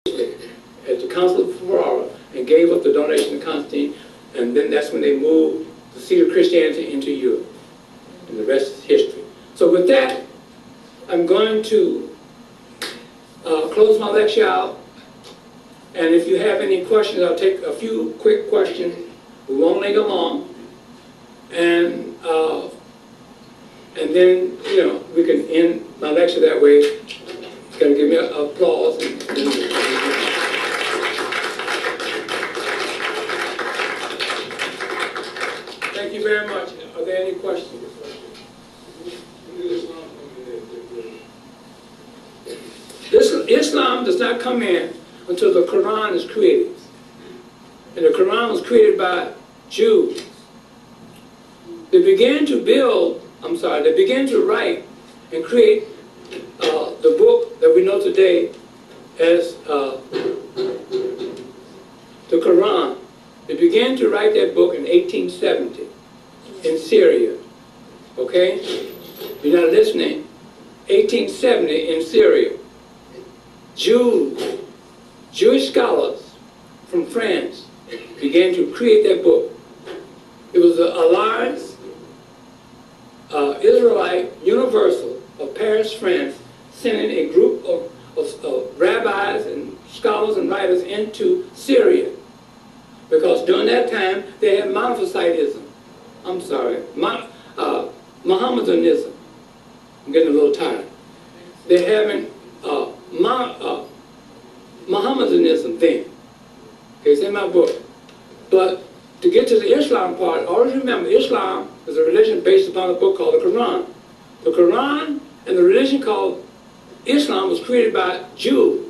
at the Council of Ferrara and gave up the donation to Constantine, and then that's when they moved the seat of Christianity into Europe. And the rest is history. So with that, I'm going to close my lecture out. And if you have any questions, I'll take a few quick questions. We won't linger long. And then, you know, we can end my lecture that way. You gotta give me an applause. Thank you very much. Are there any questions? Islam does not come in until the Quran is created. And the Quran was created by Jews. They began to they began to write and create the book that we know today as the Quran. They began to write that book in 1870 in Syria. Okay? If you're not listening, 1870 in Syria. Jewish scholars from France began to create that book. It was an alliance, Israelite Universal of Paris, France, sending a group of rabbis and scholars and writers into Syria. Because during that time, they had Monophysitism. I'm sorry, Mohammedanism. I'm getting a little tired. They're having Mohammedanism then. Okay, it's in my book. But to get to the Islam part, always remember, Islam is a religion based upon a book called the Quran. The Quran and the religion called Islam was created by Jews.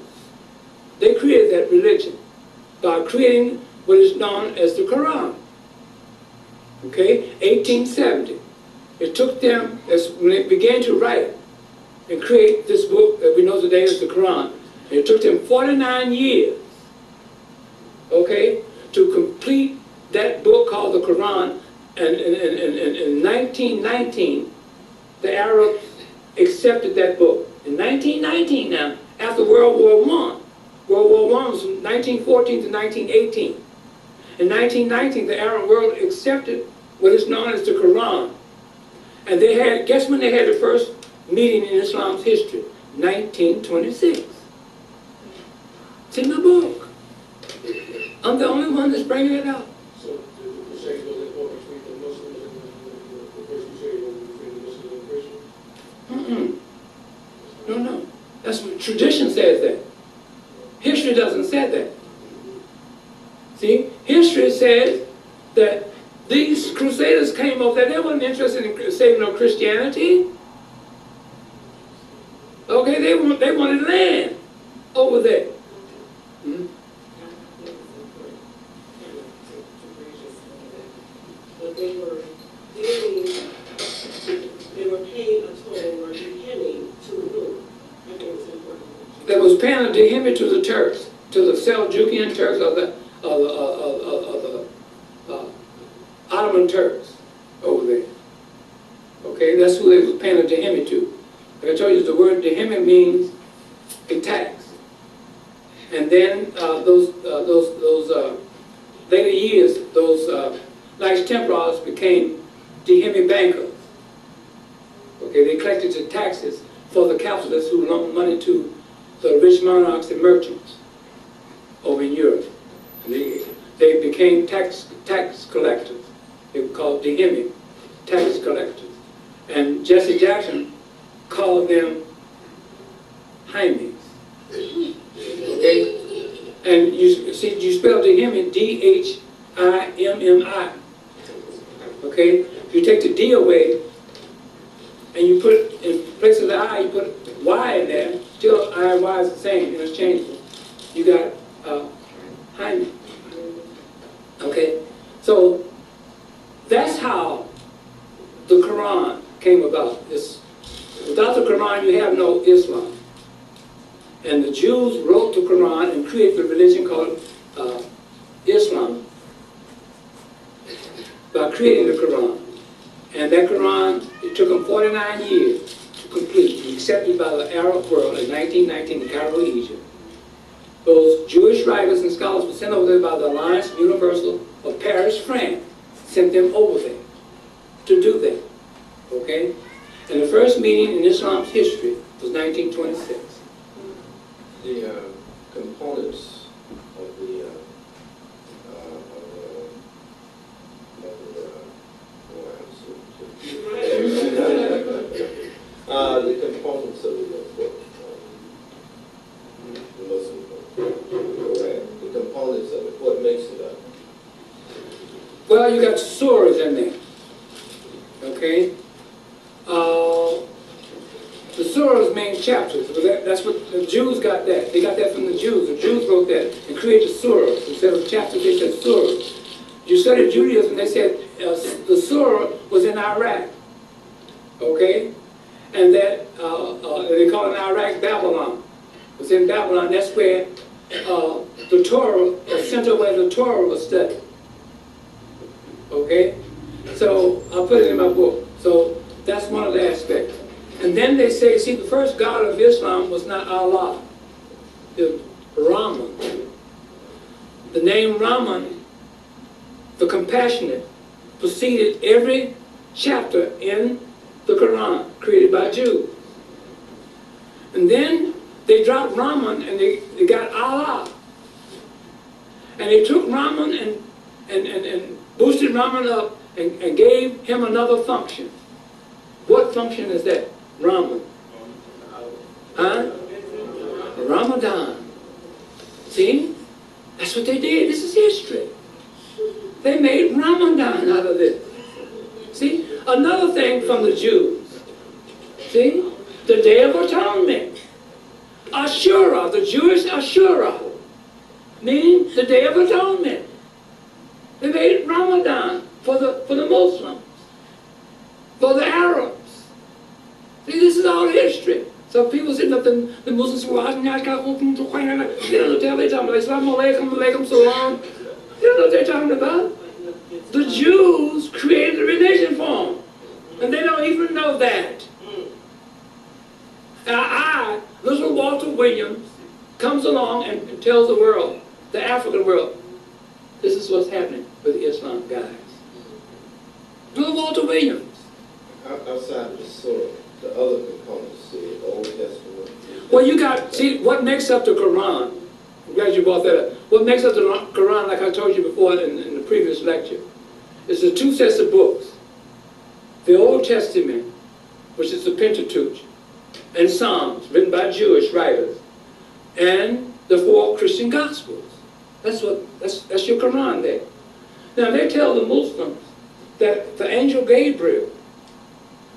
They created that religion by creating what is known as the Quran. Okay, 1870. It took them, when they began to write and create this book that we know today as the Quran, and it took them 49 years, okay, to complete that book called the Quran. And in 1919, the Arabs accepted that book. In 1919 now, after World War I. World War I was from 1914 to 1918. In 1919, the Arab world accepted what is known as the Quran. And they had, guess when they had the first meeting in Islam's history? 1926. It's in the book. I'm the only one that's bringing it up. So the Crusades was at war between the Muslims and the First Crusade was between the Muslims and Christians? No. That's what tradition says that. History doesn't say that. See, history says that these crusaders came over there. They weren't interested in saving no Christianity. Okay, they wanted land over there. But they were paying a toll or dehemi to who? I think it's important. That was paying a dehemi to the Turks, to the Seljukian Turks, or the Ottoman Turks over there. Okay, that's who they was paying a dehemi to. Like I told you, the word dehemi means a tax. And then those later years, those Knights Templars became dehemi bankers. Okay, they collected the taxes for the capitalists who loaned money to the rich monarchs and merchants over in Europe. And they became tax collectors. They were called dehemi, tax collectors. And Jesse Jackson called them Hymies. Okay? And you see, you spell dehemi, D-H-I-M-M-I. Okay? If you take the D away, and you put, in place of the I, you put Y in there, still I and Y is the same, interchangeable. You got Hymies. Okay? So, that's how the Quran came about. Without the Quran, you have no Islam. And the Jews wrote the Quran and created the religion called Islam by creating the Quran. And that Quran, it took them 49 years to complete, accepted by the Arab world in 1919 in Cairo, Egypt. Those Jewish writers and scholars were sent over there by the Alliance Universal of Paris, France, sent them over there to do that. Okay? And the first meeting in Islam's history was 1926. The components of the components of the book, the Muslim book, the components of it, what makes it up? Well, you got surahs in there. Okay? The surahs mean chapters. That's what the Jews got that. They got that from the Jews. The Jews wrote that and created surahs. Instead of chapters, they said surahs. You study Judaism, they said the surah was in Iraq. Okay? And that, they call it in Iraq Babylon. It was in Babylon. That's where the Torah, the center where the Torah was studied. Okay? So I'll put it in my book. So that's one of the aspects. And then they say, see, the first God of Islam was not Allah. It was Rahman. The name Rahman, the compassionate, preceded every chapter in the Quran created by Jews. And then they dropped Rahman and they got Allah. And they took Rahman and boosted Rahman up and gave him another function. What function is that? Rahman. Huh? Ramadan. See? That's what they did. This is history. They made Ramadan out of this. See? Another thing from the Jews. See? The Day of Atonement. Ashura, the Jewish Ashura, meaning the Day of Atonement. They made Ramadan for the Muslims, for the Arabs. See, this is all history. So people sitting up in the Muslims were watching, they don't know what they're talking about. Assalamu alaikum, alaikum salam. They don't know what they're talking about. The Jews created a religion for them. And they don't even know that. And little Walter Williams, comes along and tells the world, the African world, this is what's happening with the Islam guys. Little Walter Williams. Outside of the Surah, the other components, the Old Testament. Well, you got, see, what makes up the Quran, I'm glad you brought that up. What makes up the Quran, like I told you before in the previous lecture, is the two sets of books. The Old Testament, which is the Pentateuch, and Psalms, written by Jewish writers, and the four Christian Gospels. That's your Quran there. Now, they tell the Muslims that the angel Gabriel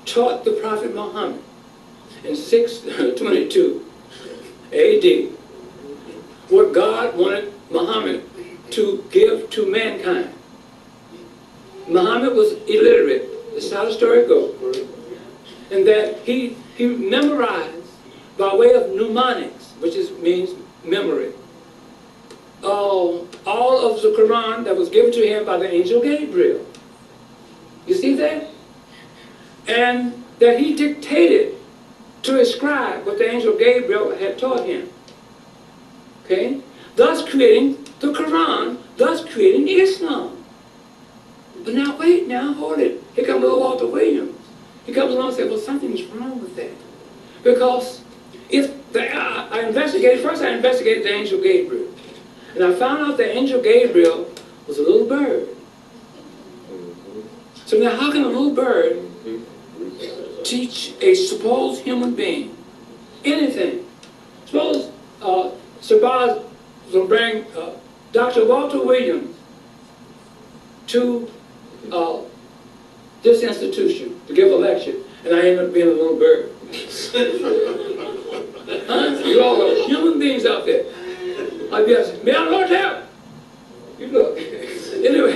taught the Prophet Muhammad in 622 AD what God wanted Muhammad to give to mankind. Muhammad was illiterate. This is how the story goes. And that he memorized by way of mnemonics, which means memory, all of the Quran that was given to him by the angel Gabriel. You see that? And that he dictated to his scribe what the angel Gabriel had taught him. Okay? Thus creating the Quran, thus creating Islam. But now wait, now hold it. Here comes little Walter Williams. He comes along and says, well, something's wrong with that. Because if I investigated the angel Gabriel. And I found out the angel Gabriel was a little bird. So now how can a little bird teach a supposed human being anything? Suppose Sir Boz will bring Dr. Walter Williams to this institution to give a lecture, and I end up being a little bird. Huh? You all are human beings out there. I'd be asking, may I Lord help? You look. Anyway,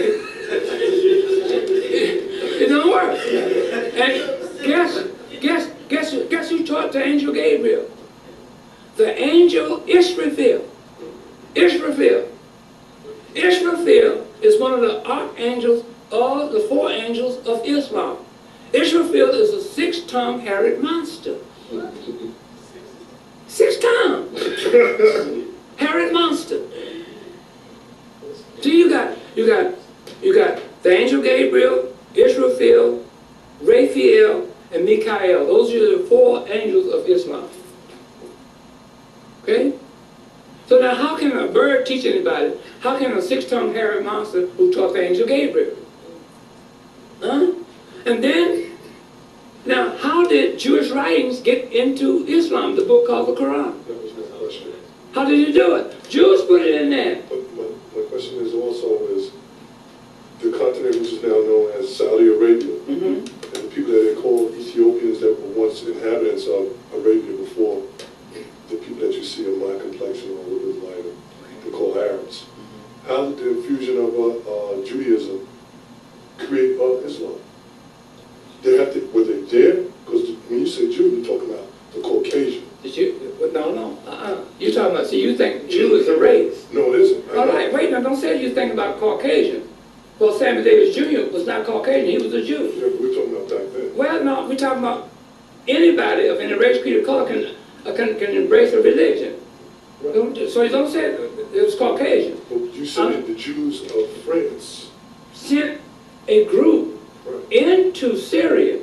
it don't work. And guess who taught the angel Gabriel? The angel Israfil. Israfil is one of the archangels of the four angels of Islam. Israfil is a six-tongued hairy monster. 6 tongues. Harriet Monster. See, you got the angel Gabriel, Israfel, Raphael, and Michael. Those are the 4 angels of Islam. Okay? So now how can a bird teach anybody? How can a 6-tongued Harriet Monster who taught the angel Gabriel? Huh? And then, now how did Jewish writings get into Islam, the book called the Quran? That was my question. How did you do it? Jews put it in there. But my question is also is the continent which is now known as Saudi Arabia, Mm-hmm. and the people that they call Ethiopians that were once inhabitants of Arabia before the people that you see of my complexion or a little bit lighter, they call Arabs. How did the infusion of Judaism create Islam? They have to, were they there? Because when you say Jew, you're talking about the Caucasian. Did you? No. You're talking about, see, you think Jew is a race. No, it isn't. All right, wait, now don't say you think about Caucasian. Well, Samuel Davis Jr. was not Caucasian, he was a Jew. Yeah, but we're talking about back then. Well, no, we're talking about anybody of any race, creed, or color can embrace a religion. Right. So you don't say it was Caucasian. But you said the Jews of France. Sent a group Right. into Syria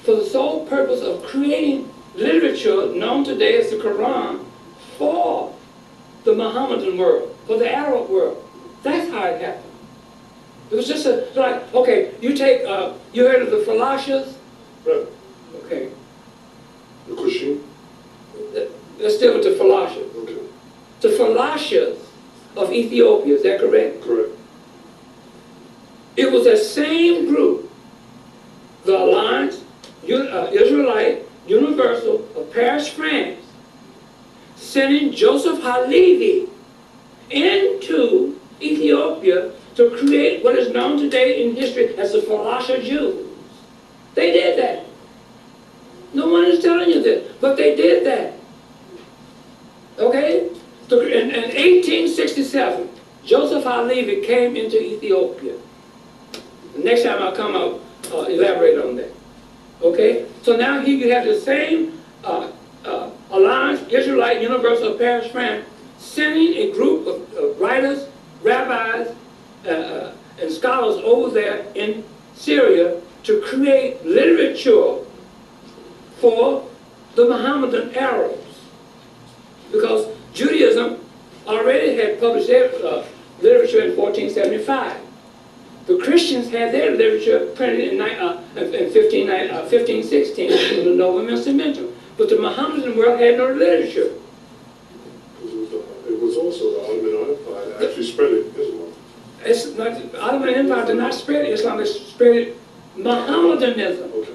for the sole purpose of creating literature known today as the Quran for the Mohammedan world, for the Arab world. That's how it happened. It was just like, okay, you take, you heard of the Falashas? Right. Okay, The Kushim? let's deal with the Falashas. Okay. The Falashas of Ethiopia, is that correct? Correct. It was that same group, the Alliance, Israelite, Universal of Paris, France, sending Joseph Halevi into Ethiopia to create what is known today in history as the Falasha Jews. They did that. No one is telling you this, but they did that. Okay? So in 1867, Joseph Halevi came into Ethiopia. The next time I'll come, I'll elaborate on that. Okay? So now he could have the same Alliance, Israelite, Universal of Paris, France, sending a group of writers, rabbis, and scholars over there in Syria to create literature for the Mohammedan Arabs. Because Judaism already had published their literature in 1475. The Christians had their literature printed in 1516 in the Nova Mental. But the Mohammedan world had no literature. It was also the Ottoman Empire that actually spread Islam. It's not, the Ottoman Empire did not spread Islam, they spread Mohammedanism. Okay.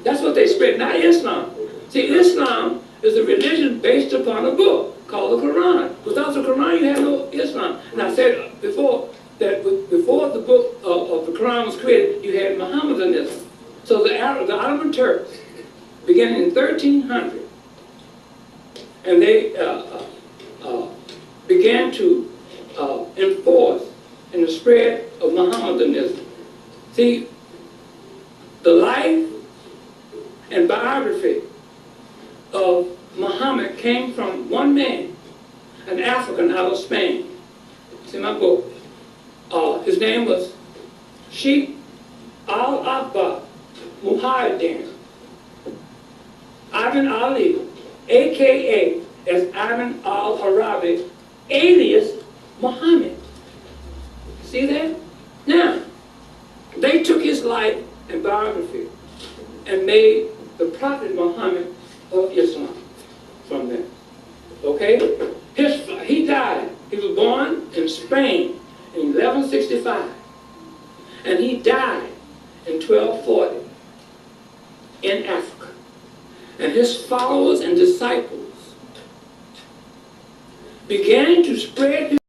That's what they spread, not Islam. Okay. See, Islam is a religion based upon a book called the Quran. Without the Quran, you have no Islam. And I said before that before the book of the Quran was created, you had Mohammedanism. So the Ottoman Turks, beginning in 1300, and they began to enforce in the spread of Mohammedanism. See, the life and biography of Muhammad came from one man, an African out of Spain. It's in my book. His name was Sheikh Al-Akbar Muhammad Ivan Ali, a.k.a. as Ivan al-Arabi, alias Muhammad. See that? Now, they took his life and biography and made the Prophet Muhammad of Islam from that. Okay? He died. He was born in Spain in 1165. And he died in 1240 in Africa. And his followers and disciples began to spread his